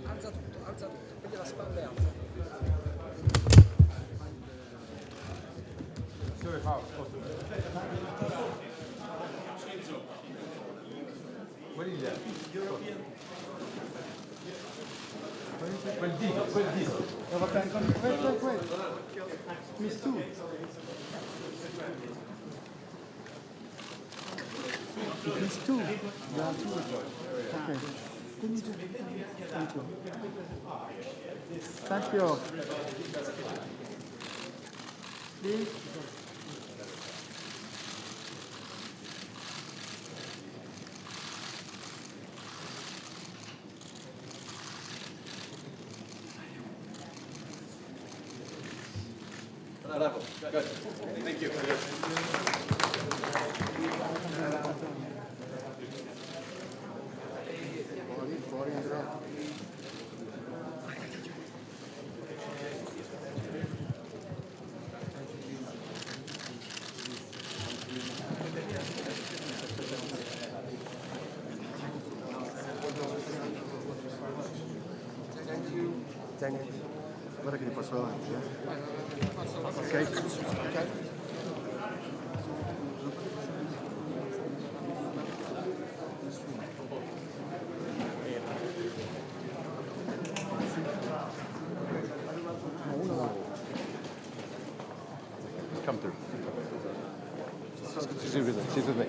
Alza tutto, prendi la spalla e alza. Quel dito. Wait. Miss two. Miss two. Yeah, two. Okay. Thank you. Please. Bravo. Good. Thank you. Fuori Andrea. Guarda che li passo avanti. Ok. Come through. She's with me.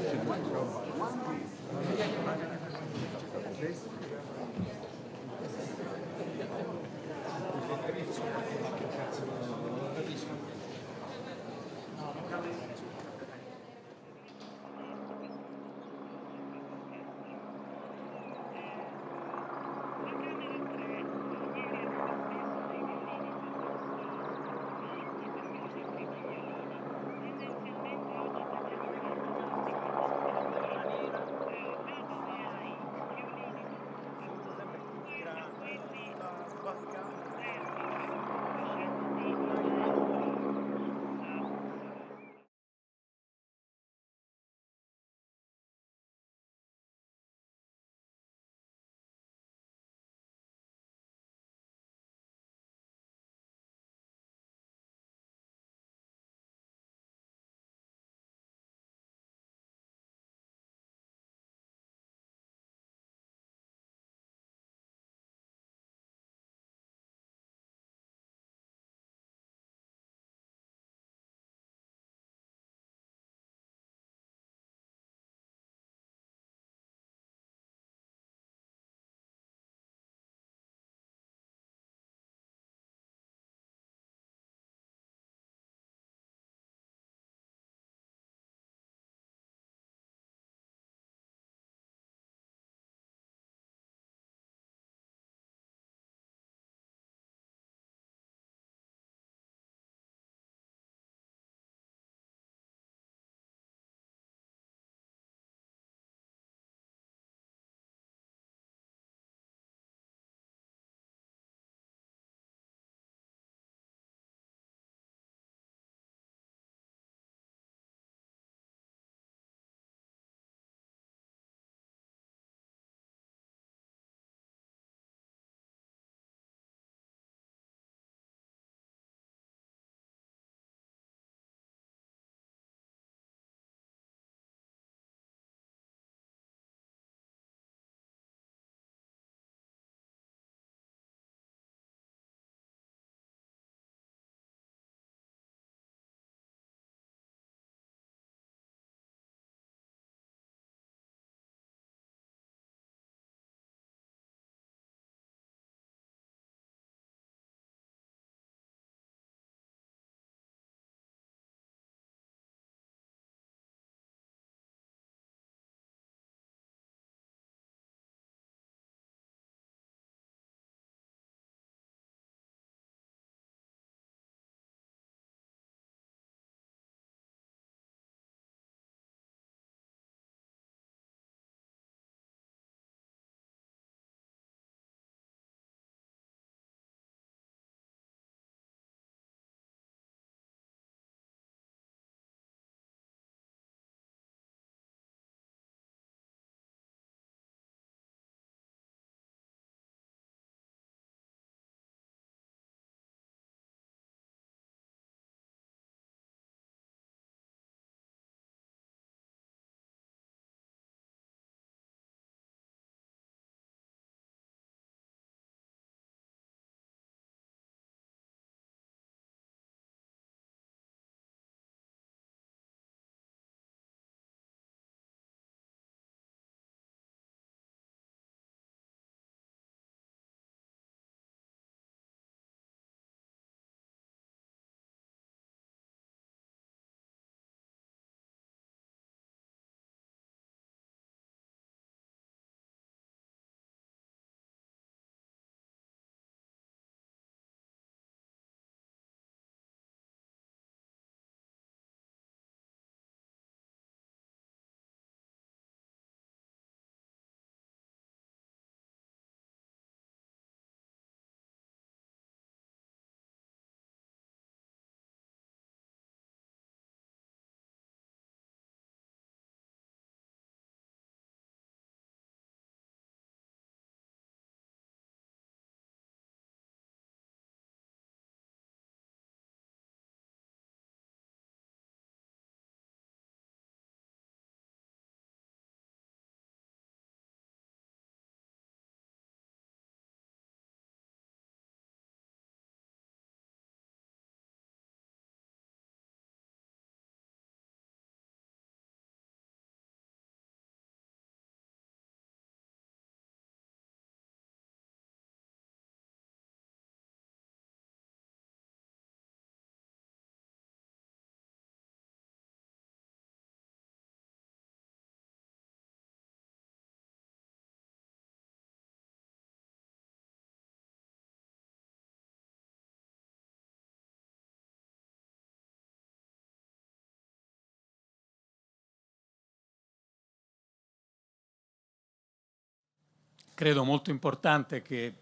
credo molto importante che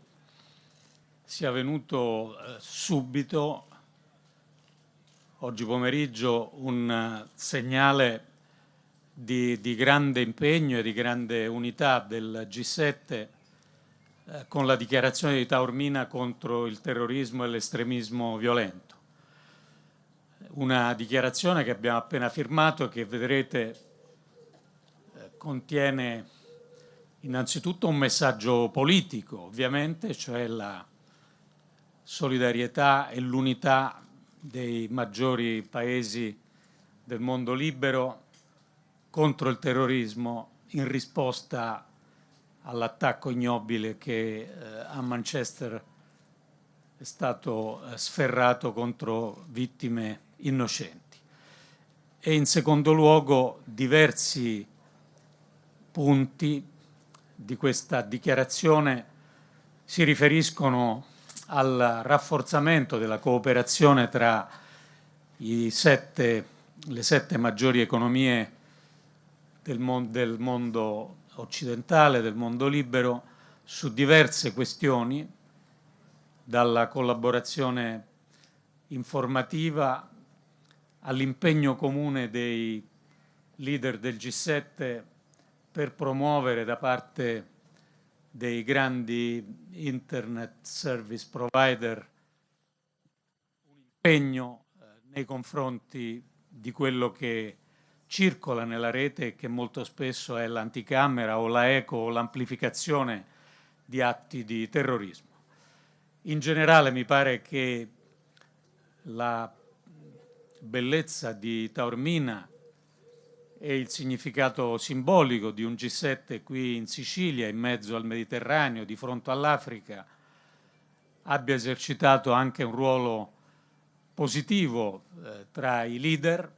sia venuto subito, oggi pomeriggio, un segnale di grande impegno e di grande unità del G7 con la dichiarazione di Taormina contro il terrorismo e l'estremismo violento. Una dichiarazione che abbiamo appena firmato e che vedrete contiene innanzitutto un messaggio politico, ovviamente, cioè la solidarietà e l'unità dei maggiori paesi del mondo libero contro il terrorismo in risposta all'attacco ignobile che a Manchester è stato sferrato contro vittime innocenti. E in secondo luogo diversi punti di questa dichiarazione si riferiscono al rafforzamento della cooperazione tra le sette maggiori economie del mondo occidentale, del mondo libero, su diverse questioni, dalla collaborazione informativa all'impegno comune dei leader del G7 per promuovere da parte dei grandi internet service provider un impegno nei confronti di quello che circola nella rete e che molto spesso è l'anticamera o la eco o l'amplificazione di atti di terrorismo. In generale mi pare che la bellezza di Taormina e il significato simbolico di un G7 qui in Sicilia, in mezzo al Mediterraneo, di fronte all'Africa, abbia esercitato anche un ruolo positivo tra i leader,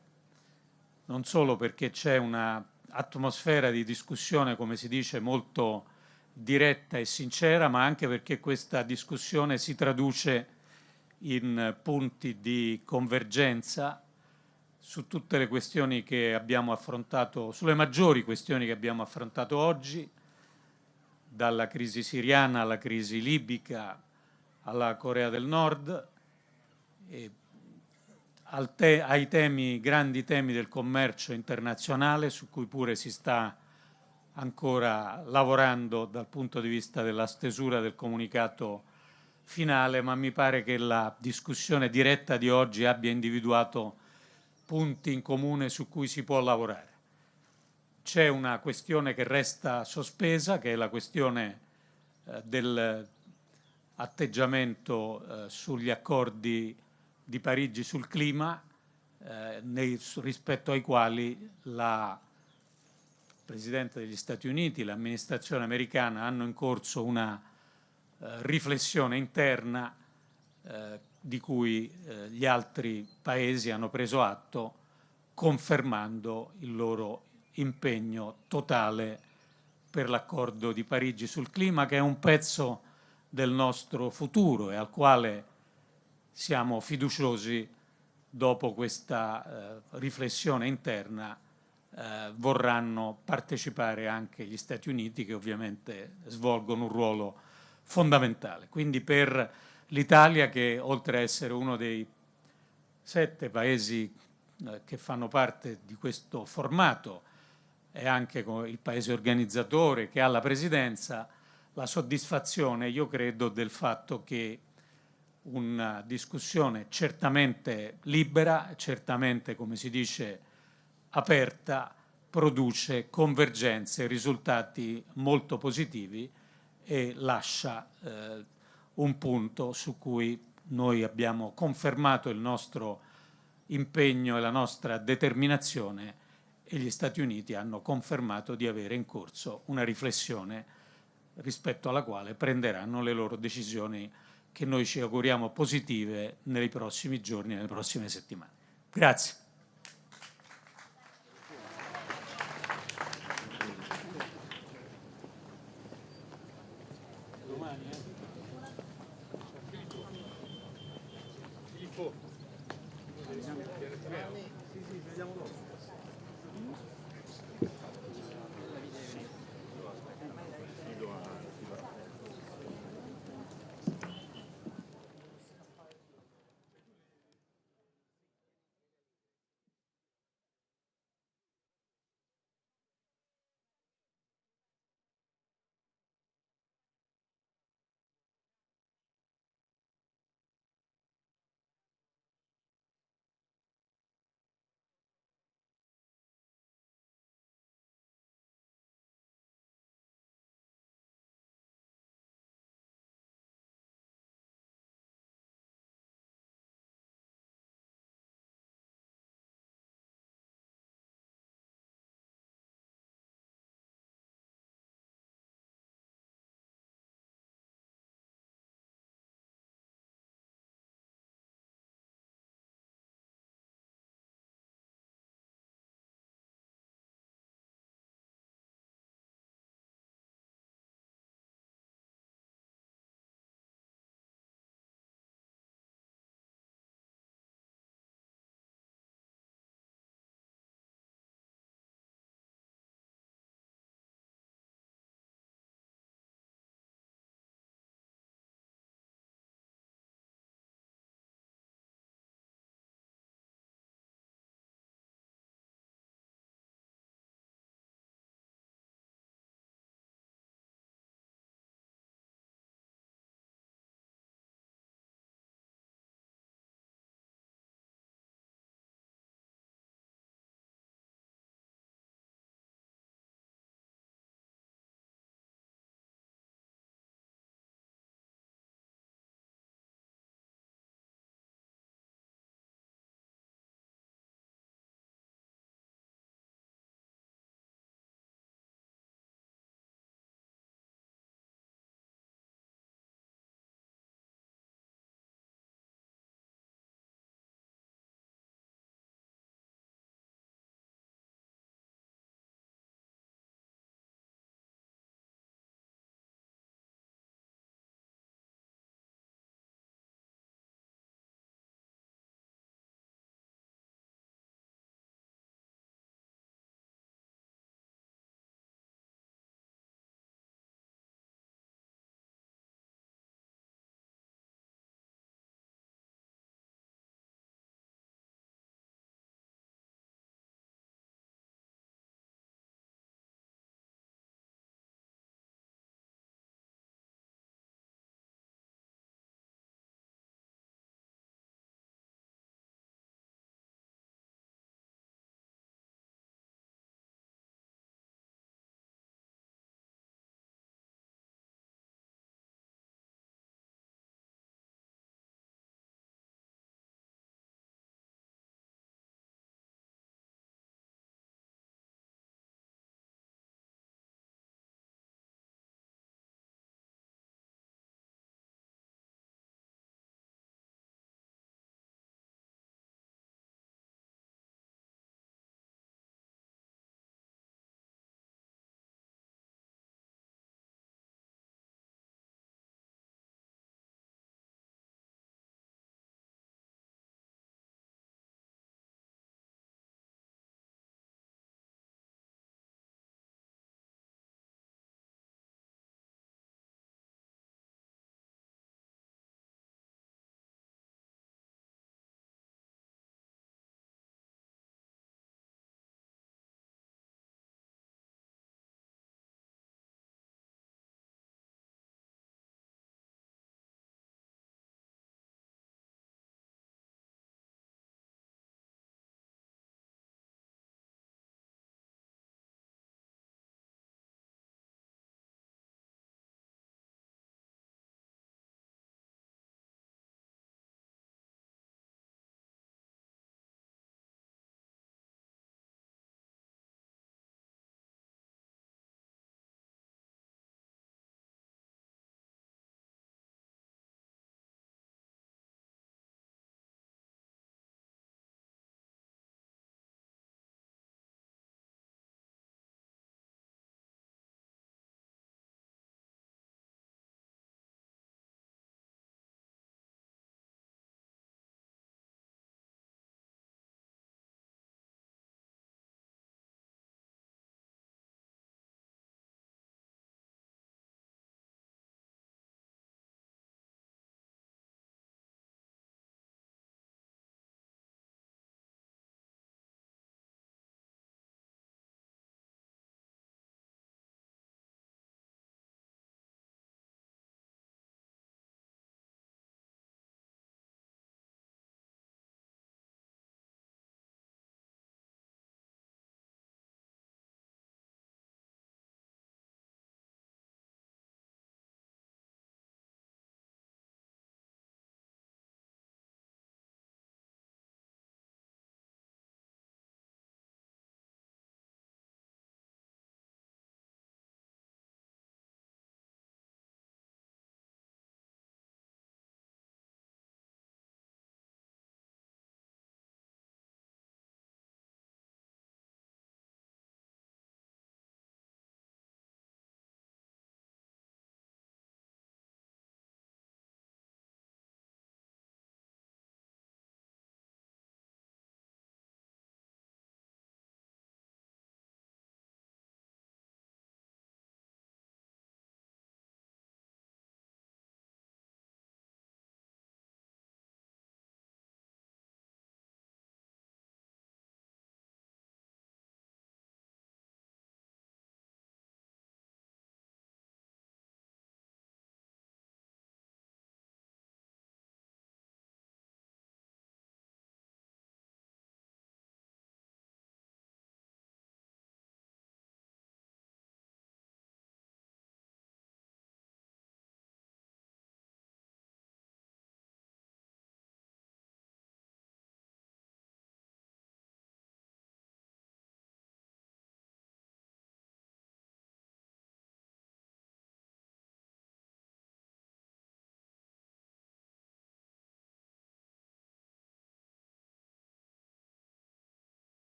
non solo perché c'è un'atmosfera di discussione, come si dice, molto diretta e sincera, ma anche perché questa discussione si traduce in punti di convergenza su tutte le questioni che abbiamo affrontato, sulle maggiori questioni che abbiamo affrontato oggi, dalla crisi siriana alla crisi libica, alla Corea del Nord, e ai grandi temi del commercio internazionale, su cui pure si sta ancora lavorando dal punto di vista della stesura del comunicato finale, ma mi pare che la discussione diretta di oggi abbia individuato punti in comune su cui si può lavorare. C'è una questione che resta sospesa, che è la questione dell'atteggiamento sugli accordi di Parigi sul clima, rispetto ai quali la Presidente degli Stati Uniti e l'amministrazione americana hanno in corso una riflessione interna di cui gli altri paesi hanno preso atto, confermando il loro impegno totale per l'accordo di Parigi sul clima, che è un pezzo del nostro futuro e al quale siamo fiduciosi dopo questa riflessione interna vorranno partecipare anche gli Stati Uniti, che ovviamente svolgono un ruolo fondamentale. Quindi per l'Italia, che oltre a essere uno dei 7 paesi che fanno parte di questo formato, è anche il paese organizzatore che ha la presidenza, la soddisfazione, io credo, del fatto che una discussione certamente libera, certamente, come si dice, aperta, produce convergenze e risultati molto positivi e lascia un punto su cui noi abbiamo confermato il nostro impegno e la nostra determinazione, e gli Stati Uniti hanno confermato di avere in corso una riflessione rispetto alla quale prenderanno le loro decisioni, che noi ci auguriamo positive, nei prossimi giorni e nelle prossime settimane. Grazie.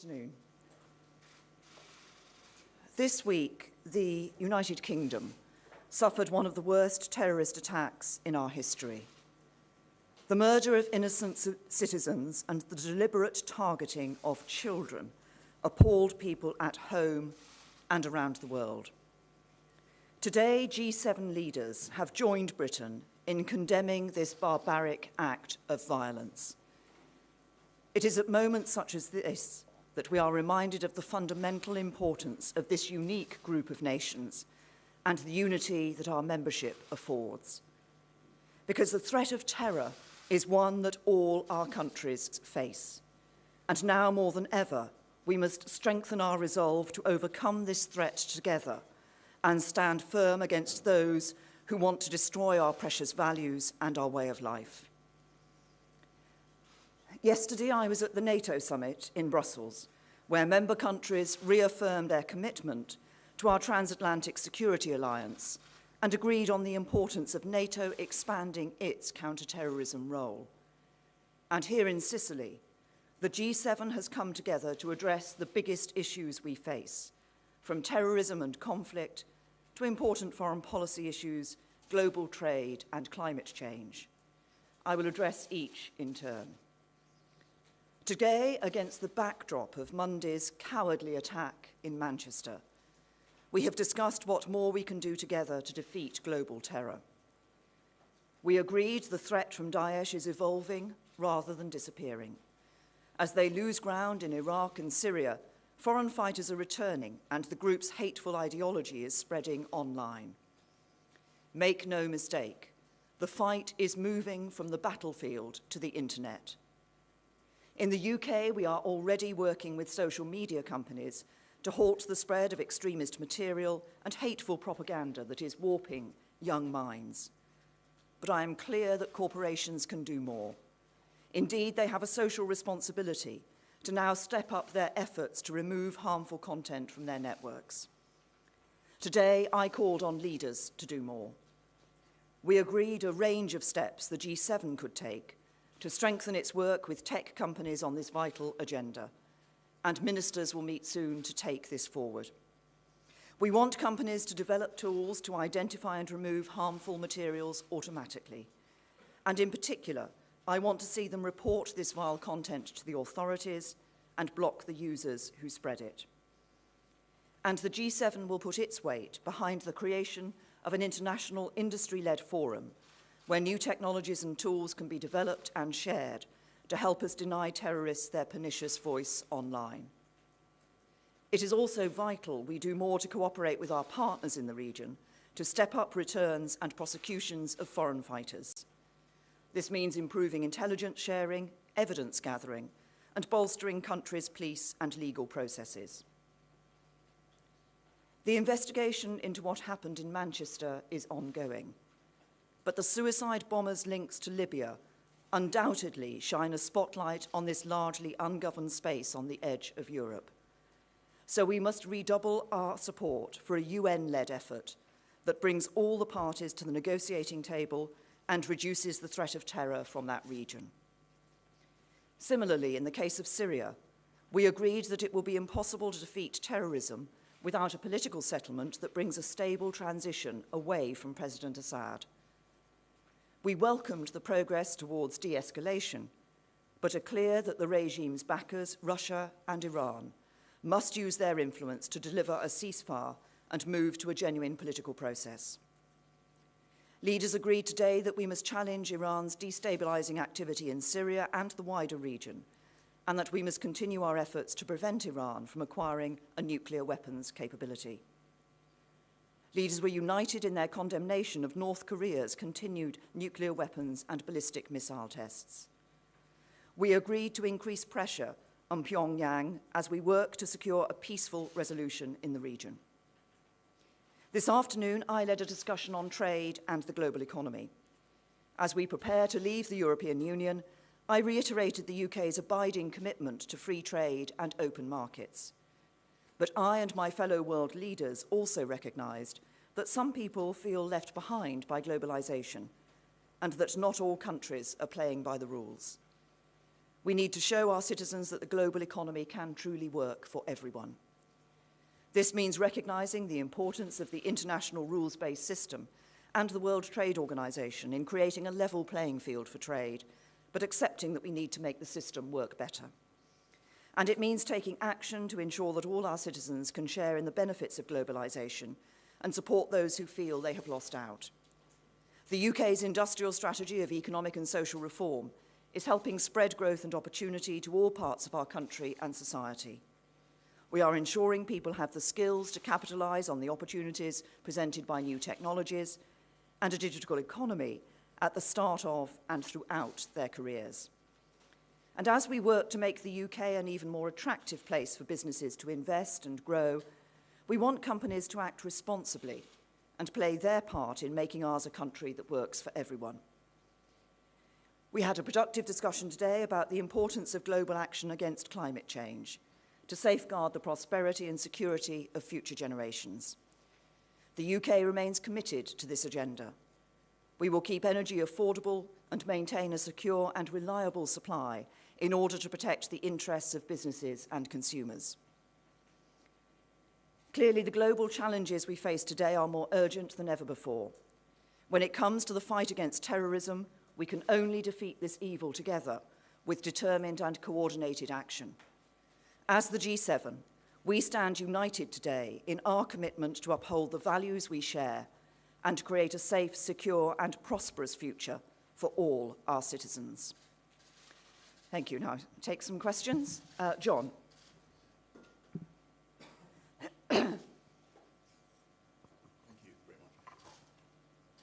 Afternoon. This week, the United Kingdom suffered one of the worst terrorist attacks in our history. The murder of innocent citizens and the deliberate targeting of children appalled people at home and around the world. Today, G7 leaders have joined Britain in condemning this barbaric act of violence. It is at moments such as this that we are reminded of the fundamental importance of this unique group of nations and the unity that our membership affords. Because the threat of terror is one that all our countries face. And now more than ever, we must strengthen our resolve to overcome this threat together and stand firm against those who want to destroy our precious values and our way of life. Yesterday, I was at the NATO summit in Brussels, where member countries reaffirmed their commitment to our transatlantic security alliance and agreed on the importance of NATO expanding its counter-terrorism role. And here in Sicily, the G7 has come together to address the biggest issues we face, from terrorism and conflict to important foreign policy issues, global trade, and climate change. I will address each in turn. Today, against the backdrop of Monday's cowardly attack in Manchester, we have discussed what more we can do together to defeat global terror. We agreed the threat from Daesh is evolving rather than disappearing. As they lose ground in Iraq and Syria, foreign fighters are returning and the group's hateful ideology is spreading online. Make no mistake, the fight is moving from the battlefield to the internet. In the UK, we are already working with social media companies to halt the spread of extremist material and hateful propaganda that is warping young minds. But I am clear that corporations can do more. Indeed, they have a social responsibility to now step up their efforts to remove harmful content from their networks. Today, I called on leaders to do more. We agreed a range of steps the G7 could take to strengthen its work with tech companies on this vital agenda, and ministers will meet soon to take this forward. We want companies to develop tools to identify and remove harmful materials automatically, and in particular, I want to see them report this vile content to the authorities and block the users who spread it. And the G7 will put its weight behind the creation of an international industry-led forum where new technologies and tools can be developed and shared to help us deny terrorists their pernicious voice online. It is also vital we do more to cooperate with our partners in the region to step up returns and prosecutions of foreign fighters. This means improving intelligence sharing, evidence gathering, and bolstering countries' police and legal processes. The investigation into what happened in Manchester is ongoing, but the suicide bombers' links to Libya undoubtedly shine a spotlight on this largely ungoverned space on the edge of Europe. So we must redouble our support for a UN-led effort that brings all the parties to the negotiating table and reduces the threat of terror from that region. Similarly, in the case of Syria, we agreed that it will be impossible to defeat terrorism without a political settlement that brings a stable transition away from President Assad. We welcomed the progress towards de-escalation, but are clear that the regime's backers, Russia and Iran, must use their influence to deliver a ceasefire and move to a genuine political process. Leaders agreed today that we must challenge Iran's destabilizing activity in Syria and the wider region, and that we must continue our efforts to prevent Iran from acquiring a nuclear weapons capability. Leaders were united in their condemnation of North Korea's continued nuclear weapons and ballistic missile tests. We agreed to increase pressure on Pyongyang as we work to secure a peaceful resolution in the region. This afternoon, I led a discussion on trade and the global economy. As we prepare to leave the European Union, I reiterated the UK's abiding commitment to free trade and open markets. But I and my fellow world leaders also recognised that some people feel left behind by globalisation and that not all countries are playing by the rules. We need to show our citizens that the global economy can truly work for everyone. This means recognizing the importance of the international rules-based system and the World Trade Organization in creating a level playing field for trade, but accepting that we need to make the system work better. And it means taking action to ensure that all our citizens can share in the benefits of globalization and support those who feel they have lost out. The UK's industrial strategy of economic and social reform is helping spread growth and opportunity to all parts of our country and society. We are ensuring people have the skills to capitalize on the opportunities presented by new technologies and a digital economy at the start of and throughout their careers. And as we work to make the UK an even more attractive place for businesses to invest and grow, we want companies to act responsibly and play their part in making ours a country that works for everyone. We had a productive discussion today about the importance of global action against climate change to safeguard the prosperity and security of future generations. The UK remains committed to this agenda. We will keep energy affordable and maintain a secure and reliable supply in order to protect the interests of businesses and consumers. Clearly, the global challenges we face today are more urgent than ever before. When it comes to the fight against terrorism, we can only defeat this evil together with determined and coordinated action. As the G7, we stand united today in our commitment to uphold the values we share and create a safe, secure, and prosperous future for all our citizens. Thank you. Now, take some questions. John. Thank you very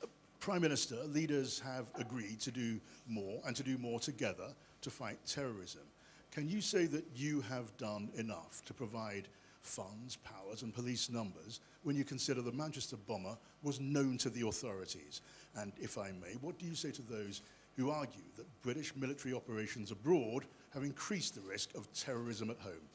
much. Prime Minister, leaders have agreed to do more and to do more together to fight terrorism. Can you say that you have done enough to provide funds, powers and police numbers when you consider the Manchester bomber was known to the authorities? And if I may, what do you say to those who argue that British military operations abroad have increased the risk of terrorism at home?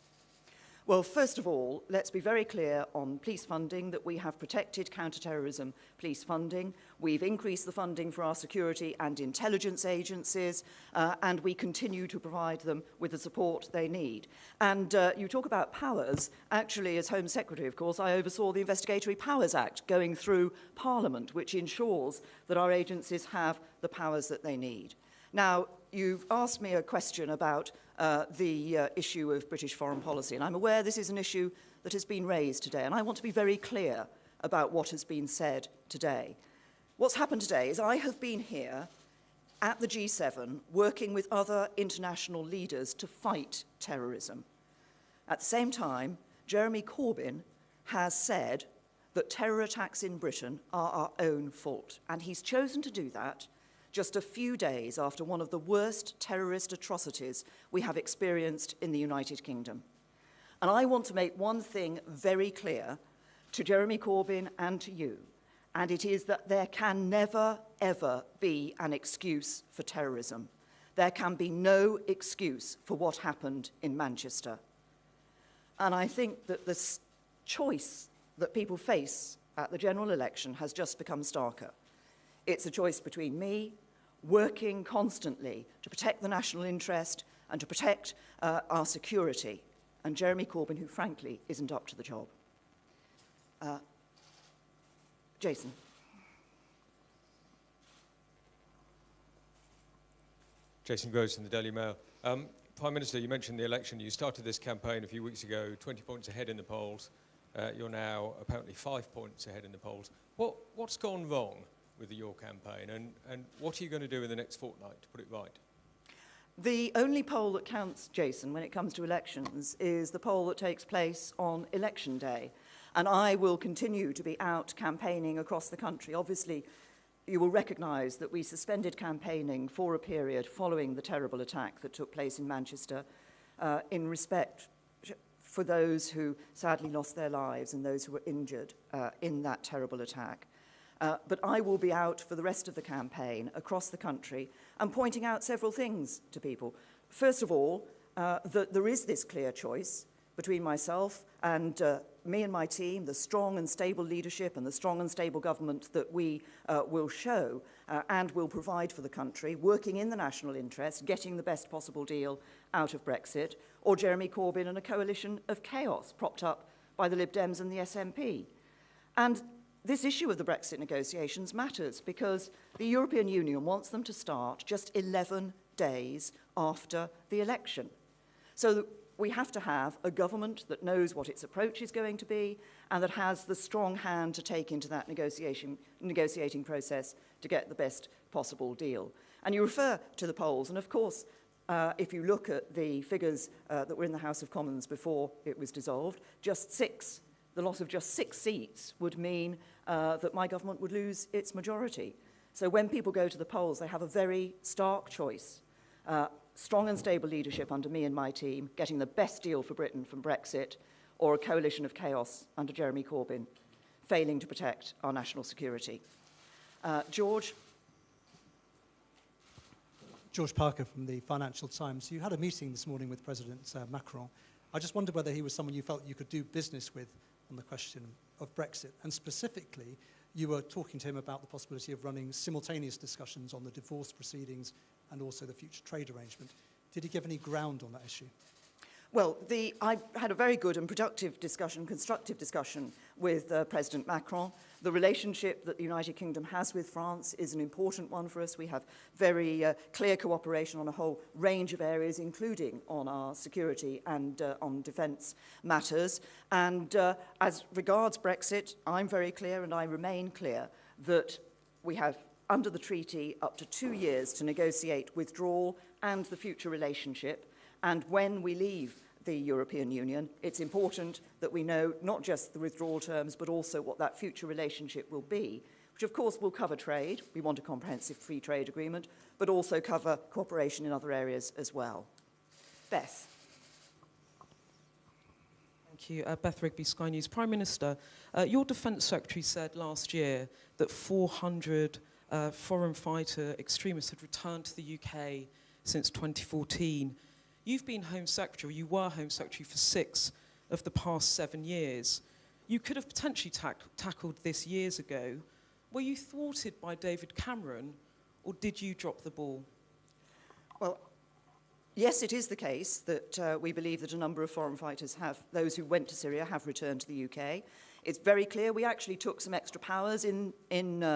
Well, first of all, let's be very clear on police funding that we have protected counter-terrorism police funding. We've increased the funding for our security and intelligence agencies, and we continue to provide them with the support they need. And you talk about powers. Actually, as Home Secretary, of course, I oversaw the Investigatory Powers Act going through Parliament, which ensures that our agencies have the powers that they need. Now, you've asked me a question about the issue of British foreign policy, and I'm aware this is an issue that has been raised today, and I want to be very clear about what has been said today. What's happened today is I have been here at the G7 working with other international leaders to fight terrorism. At the same time, Jeremy Corbyn has said that terror attacks in Britain are our own fault, and he's chosen to do that just a few days after one of the worst terrorist atrocities we have experienced in the United Kingdom. And I want to make one thing very clear to Jeremy Corbyn and to you, and it is that there can never, ever be an excuse for terrorism. There can be no excuse for what happened in Manchester. And I think that the choice that people face at the general election has just become starker. It's a choice between me working constantly to protect the national interest and to protect our security, and Jeremy Corbyn, who frankly isn't up to the job. Jason. Jason Gross from the Daily Mail. Prime Minister, you mentioned the election. You started this campaign a few weeks ago, 20 points ahead in the polls. You're now apparently 5 points ahead in the polls. What's gone wrong with your campaign, and what are you going to do in the next fortnight to put it right? The only poll that counts, Jason, when it comes to elections is the poll that takes place on election day. And I will continue to be out campaigning across the country. Obviously, you will recognise that we suspended campaigning for a period following the terrible attack that took place in Manchester in respect for those who sadly lost their lives and those who were injured in that terrible attack. But I will be out for the rest of the campaign across the country and pointing out several things to people. First of all, that there is this clear choice between myself and me and my team, the strong and stable leadership and the strong and stable government that we will show and will provide for the country, working in the national interest, getting the best possible deal out of Brexit, or Jeremy Corbyn and a coalition of chaos propped up by the Lib Dems and the SNP. And this issue of the Brexit negotiations matters because the European Union wants them to start just 11 days after the election. So we have to have a government that knows what its approach is going to be and that has the strong hand to take into that negotiating process to get the best possible deal. And you refer to the polls, and of course, if you look at the figures that were in the House of Commons before it was dissolved, the loss of just 6 seats would mean that my government would lose its majority. So when people go to the polls, they have a very stark choice. Strong and stable leadership under me and my team, getting the best deal for Britain from Brexit, or a coalition of chaos under Jeremy Corbyn, failing to protect our national security. George? George Parker from the Financial Times. You had a meeting this morning with President Macron. I just wondered whether he was someone you felt you could do business with on the question of Brexit. And specifically, you were talking to him about the possibility of running simultaneous discussions on the divorce proceedings and also the future trade arrangement. Did he give any ground on that issue? Well, I had a very good and productive discussion, constructive discussion with President Macron. The relationship that the United Kingdom has with France is an important one for us. We have very clear cooperation on a whole range of areas, including on our security and on defence matters. And as regards Brexit, I'm very clear and I remain clear that we have, under the treaty, up to 2 years to negotiate withdrawal and the future relationship. And when we leave the European Union, it's important that we know not just the withdrawal terms, but also what that future relationship will be, which of course will cover trade. We want a comprehensive free trade agreement, but also cover cooperation in other areas as well. Beth. Thank you. Beth Rigby, Sky News. Prime Minister, your Defence Secretary said last year that 400 foreign fighter extremists had returned to the UK since 2014. You've been Home Secretary, you were Home Secretary for 6 of the past 7 years. You could have potentially tackled this years ago. Were you thwarted by David Cameron, or did you drop the ball? Well, yes, it is the case that we believe that a number of foreign fighters those who went to Syria have returned to the UK. It's very clear we actually took some extra powers in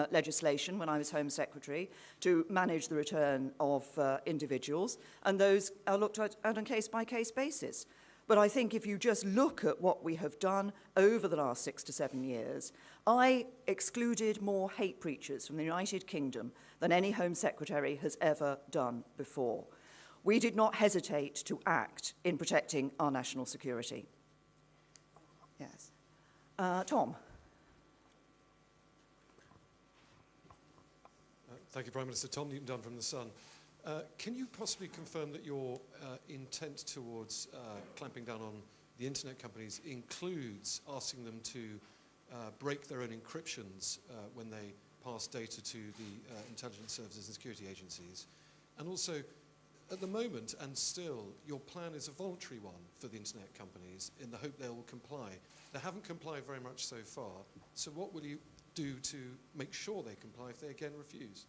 legislation when I was Home Secretary to manage the return of individuals, and those are looked at on a case-by-case basis. But I think if you just look at what we have done over the last 6 to 7 years, I excluded more hate preachers from the United Kingdom than any Home Secretary has ever done before. We did not hesitate to act in protecting our national security. Yes. Tom. Thank you, Prime Minister. Tom Newton-Dunn from The Sun. Can you possibly confirm that your intent towards clamping down on the internet companies includes asking them to break their own encryptions when they pass data to the intelligence services and security agencies? And also, at the moment, and still, your plan is a voluntary one for the internet companies in the hope they will comply. They haven't complied very much so far, so what will you do to make sure they comply if they again refuse?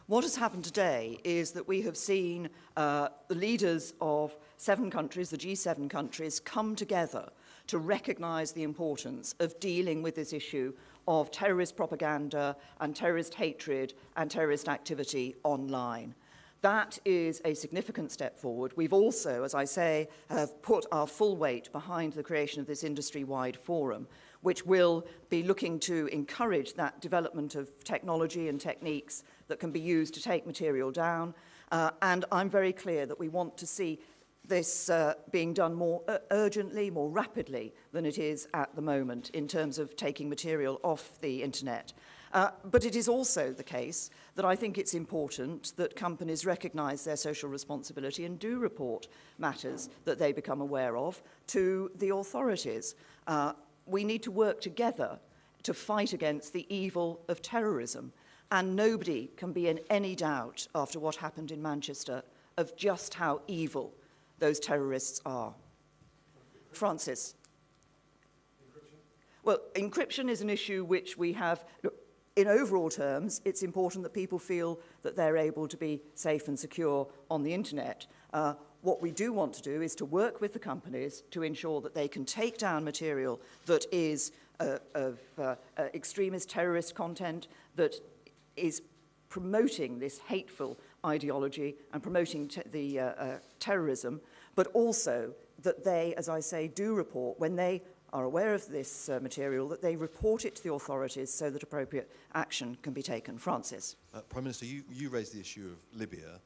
What has happened today is that we have seen the leaders of 7 countries, the G7 countries, come together to recognise the importance of dealing with this issue of terrorist propaganda and terrorist hatred and terrorist activity online. That is a significant step forward. We've also, as I say, have put our full weight behind the creation of this industry-wide forum, which will be looking to encourage that development of technology and techniques that can be used to take material down. And I'm very clear that we want to see this being done more urgently, more rapidly than it is at the moment in terms of taking material off the internet. But it is also the case that I think it's important that companies recognise their social responsibility and do report matters that they become aware of to the authorities. We need to work together to fight against the evil of terrorism. And nobody can be in any doubt after what happened in Manchester of just how evil those terrorists are. Francis. Well, encryption is an issue which we have, in overall terms, it's important that people feel that they're able to be safe and secure on the internet. What we do want to do is to work with the companies to ensure that they can take down material that is of extremist terrorist content, that is promoting this hateful ideology and promoting terrorism, but also that they, as I say, do report, when they are aware of this material, that they report it to the authorities so that appropriate action can be taken. Francis. Prime Minister, you raised the issue of Libya.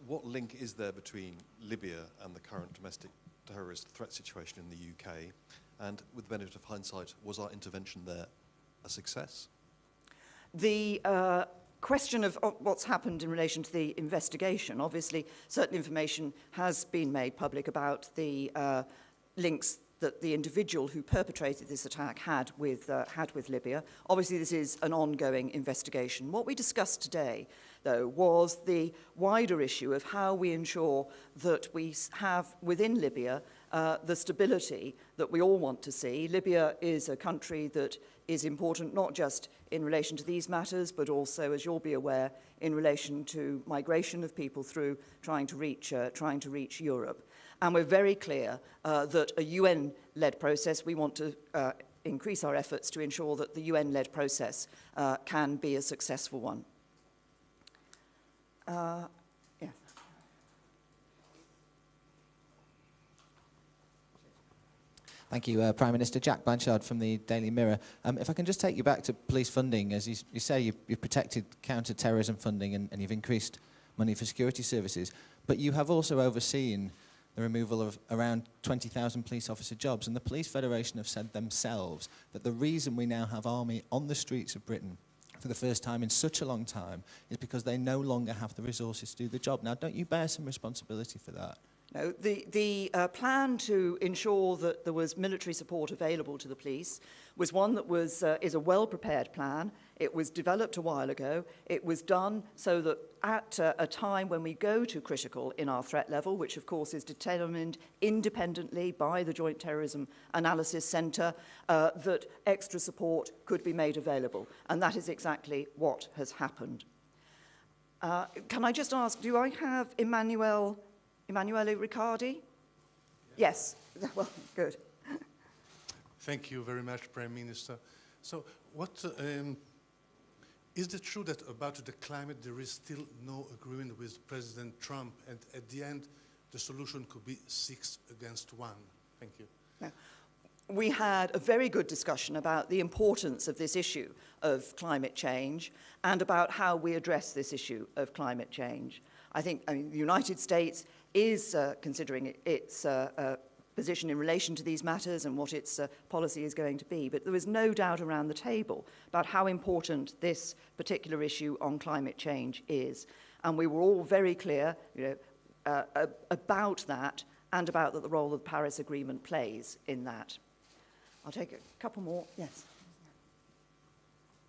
What link is there between Libya and the current domestic terrorist threat situation in the UK? And with the benefit of hindsight, was our intervention there a success? The question of what's happened in relation to the investigation, obviously certain information has been made public about the links that the individual who perpetrated this attack had with Libya. Obviously, this is an ongoing investigation. What we discussed today, though, was the wider issue of how we ensure that we have within Libya the stability that we all want to see. Libya is a country that is important not just in relation to these matters, but also, as you'll be aware, in relation to migration of people through trying to reach Europe. And we're very clear that a UN-led process, we want to increase our efforts to ensure that the UN-led process can be a successful one. Yeah. Thank you, Prime Minister. Jack Blanchard from the Daily Mirror. If I can just take you back to police funding, as you say, you've protected counter-terrorism funding and you've increased money for security services, but you have also overseen the removal of around 20,000 police officer jobs, and the Police Federation have said themselves that the reason we now have army on the streets of Britain for the first time in such a long time is because they no longer have the resources to do the job. Now, don't you bear some responsibility for that? No, the plan to ensure that there was military support available to the police was one that is a well-prepared plan. It was developed a while ago. It was done so that at a time when we go to critical in our threat level, which of course is determined independently by the Joint Terrorism Analysis Centre, that extra support could be made available. And that is exactly what has happened. Can I just ask, do I have Emanuele Riccardi? Yes. Well, good. Thank you very much, Prime Minister. So, what is it true that about the climate there is still no agreement with President Trump, and at the end the solution could be 6 against 1? Thank you. No. We had a very good discussion about the importance of this issue of climate change and about how we address this issue of climate change. I think the United States is considering its position in relation to these matters and what its policy is going to be. But there is no doubt around the table about how important this particular issue on climate change is. And we were all very clear about that and about the role that the Paris Agreement plays in that. I'll take a couple more. Yes.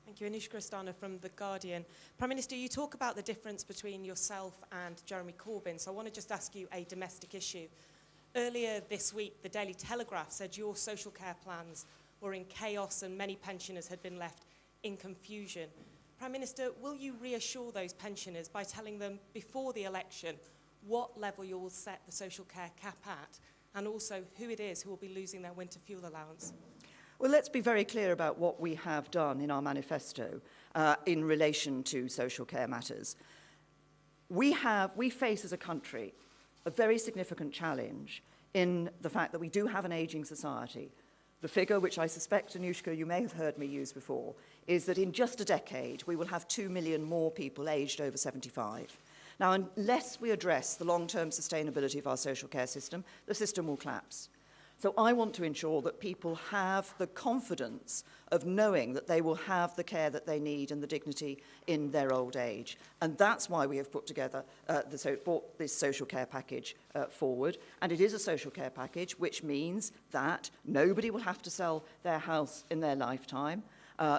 Thank you. Anish Kristana from The Guardian. Prime Minister, you talk about the difference between yourself and Jeremy Corbyn, so I want to just ask you a domestic issue. Earlier this week, the Daily Telegraph said your social care plans were in chaos and many pensioners had been left in confusion. Prime Minister, will you reassure those pensioners by telling them before the election what level you will set the social care cap at, and also who it is who will be losing their winter fuel allowance? Well, let's be very clear about what we have done in our manifesto in relation to social care matters. We face as a country a very significant challenge in the fact that we do have an ageing society. The figure, which I suspect, Anushka, you may have heard me use before, is that in just a decade we will have 2 million more people aged over 75. Now, unless we address the long-term sustainability of our social care system, the system will collapse. So I want to ensure that people have the confidence of knowing that they will have the care that they need and the dignity in their old age. And that's why we have put together, brought this social care package forward. And it is a social care package, which means that nobody will have to sell their house in their lifetime.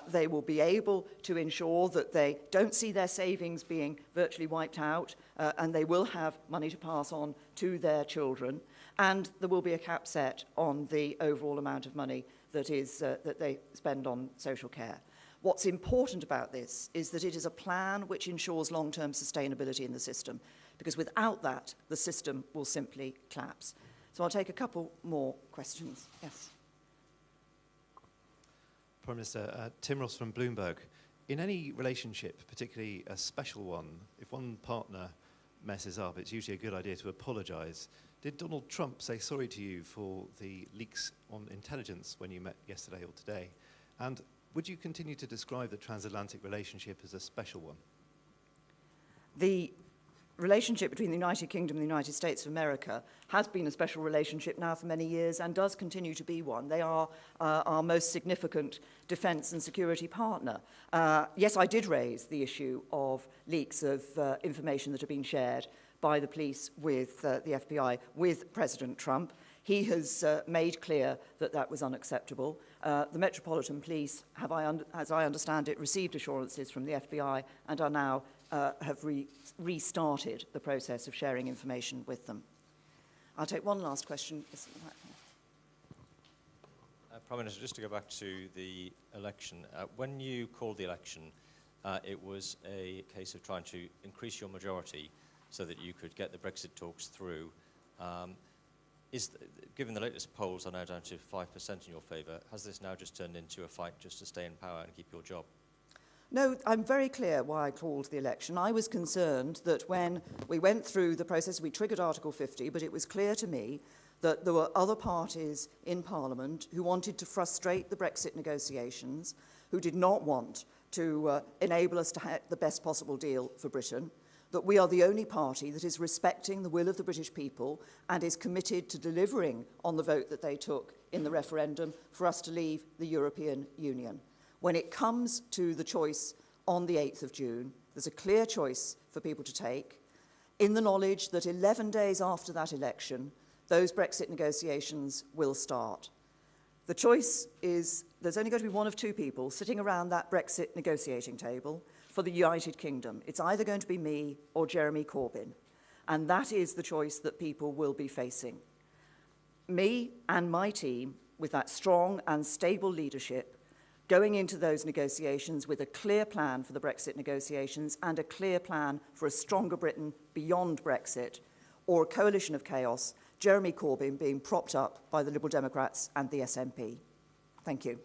They will be able to ensure that they don't see their savings being virtually wiped out, and they will have money to pass on to their children. And there will be a cap set on the overall amount of money that they spend on social care. What's important about this is that it is a plan which ensures long-term sustainability in the system, because without that, the system will simply collapse. So I'll take a couple more questions. Yes. Prime Minister, Tim Ross from Bloomberg. In any relationship, particularly a special one, if one partner messes up, it's usually a good idea to apologise. Did Donald Trump say sorry to you for the leaks on intelligence when you met yesterday or today? And would you continue to describe the transatlantic relationship as a special one? The relationship between the United Kingdom and the United States of America has been a special relationship now for many years and does continue to be one. They are our most significant defence and security partner. Yes, I did raise the issue of leaks of information that have been shared by the police with the FBI with President Trump. He has made clear that that was unacceptable. The Metropolitan Police have, as I understand it, received assurances from the FBI and are now have restarted the process of sharing information with them. I'll take one last question. Prime Minister, just to go back to the election, when you called the election, it was a case of trying to increase your majority so that you could get the Brexit talks through. Given the latest polls are now down to 5% in your favour, has this now just turned into a fight just to stay in power and keep your job? No, I'm very clear why I called the election. I was concerned that when we went through the process, we triggered Article 50, but it was clear to me that there were other parties in Parliament who wanted to frustrate the Brexit negotiations, who did not want to enable us to have the best possible deal for Britain, that we are the only party that is respecting the will of the British people and is committed to delivering on the vote that they took in the referendum for us to leave the European Union. When it comes to the choice on the 8th of June, there's a clear choice for people to take, in the knowledge that 11 days after that election, those Brexit negotiations will start. The choice is there's only going to be one of two people sitting around that Brexit negotiating table for the United Kingdom. It's either going to be me or Jeremy Corbyn. And that is the choice that people will be facing. Me and my team, with that strong and stable leadership, going into those negotiations with a clear plan for the Brexit negotiations and a clear plan for a stronger Britain beyond Brexit, or a coalition of chaos, Jeremy Corbyn being propped up by the Liberal Democrats and the SNP. Thank you.